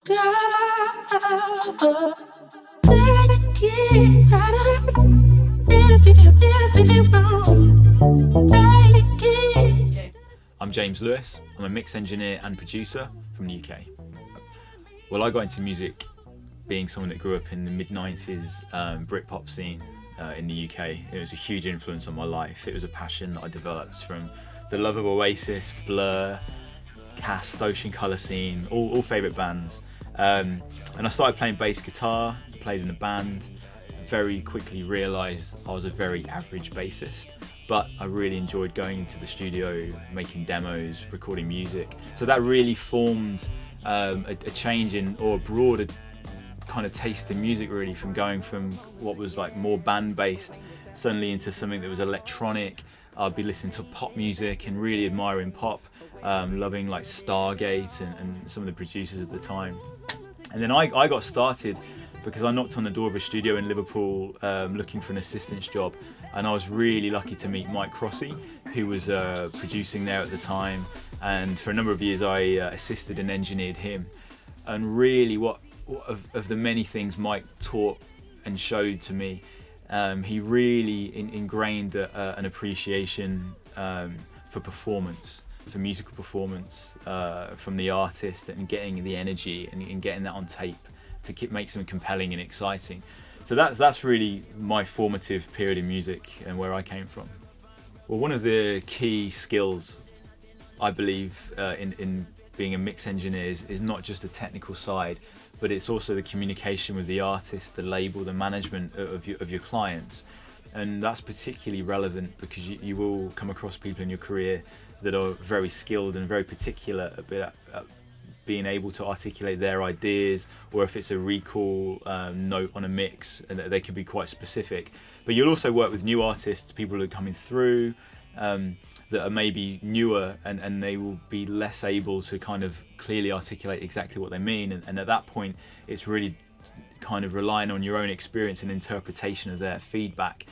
I'm James Lewis. I'm a mix engineer and producer from the UK. Well, I got into music being someone that grew up in the mid-90s Britpop scene in the UK. It was a huge influence on my life. It was a passion that I developed from the love of Oasis, Blur, Cast, Ocean Colour Scene, all favourite bands. And I started playing bass guitar, played in a band, very quickly realised I was a very average bassist, but I really enjoyed going into the studio, making demos, recording music. So that really formed a change in, or a broader kind of taste in music, really, from going from what was like more band-based suddenly into something that was electronic. I'd be listening to pop music and really admiring pop, loving like Stargate and some of the producers at the time. And then I got started because I knocked on the door of a studio in Liverpool looking for an assistant's job, and I was really lucky to meet Mike Crossy, who was producing there at the time, and for a number of years I assisted and engineered him. And really what of the many things Mike taught and showed to me, he really ingrained an appreciation for performance, for musical performance from the artist, and getting the energy and getting that on tape to make something compelling and exciting. So that's really my formative period in music and where I came from. Well, one of the key skills I believe in being a mix engineer is not just the technical side, but it's also the communication with the artist, the label, the management of your clients. And that's particularly relevant because you will come across people in your career that are very skilled and very particular at being able to articulate their ideas, or if it's a recall note on a mix, and they can be quite specific. But you'll also work with new artists, people who are coming through that are maybe newer, and they will be less able to kind of clearly articulate exactly what they mean. And at that point, it's really kind of relying on your own experience and interpretation of their feedback.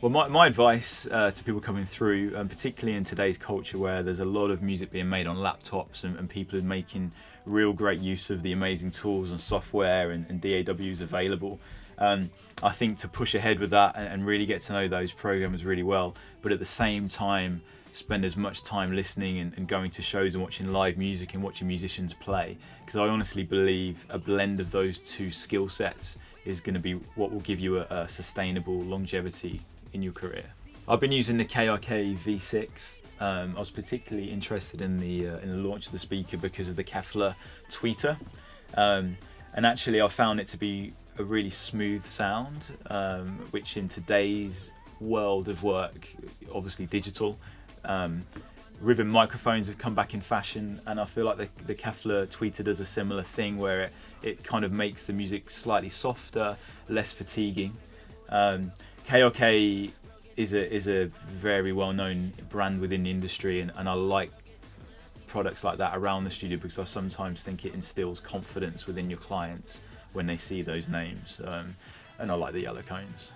Well, my advice to people coming through, particularly in today's culture where there's a lot of music being made on laptops and people are making real great use of the amazing tools and software and DAWs available, I think to push ahead with that and really get to know those programmers really well, but at the same time spend as much time listening and going to shows and watching live music and watching musicians play, because I honestly believe a blend of those two skill sets is going to be what will give you a sustainable longevity in your career. I've been using the KRK V6. I was particularly interested in the launch of the speaker because of the Kefler tweeter, and actually I found it to be a really smooth sound, which in today's world of work, obviously digital, ribbon microphones have come back in fashion, and I feel like the Kefler tweeter does a similar thing where it kind of makes the music slightly softer, less fatiguing. KRK is a very well-known brand within the industry, and I like products like that around the studio because I sometimes think it instills confidence within your clients when they see those names, and I like the yellow cones.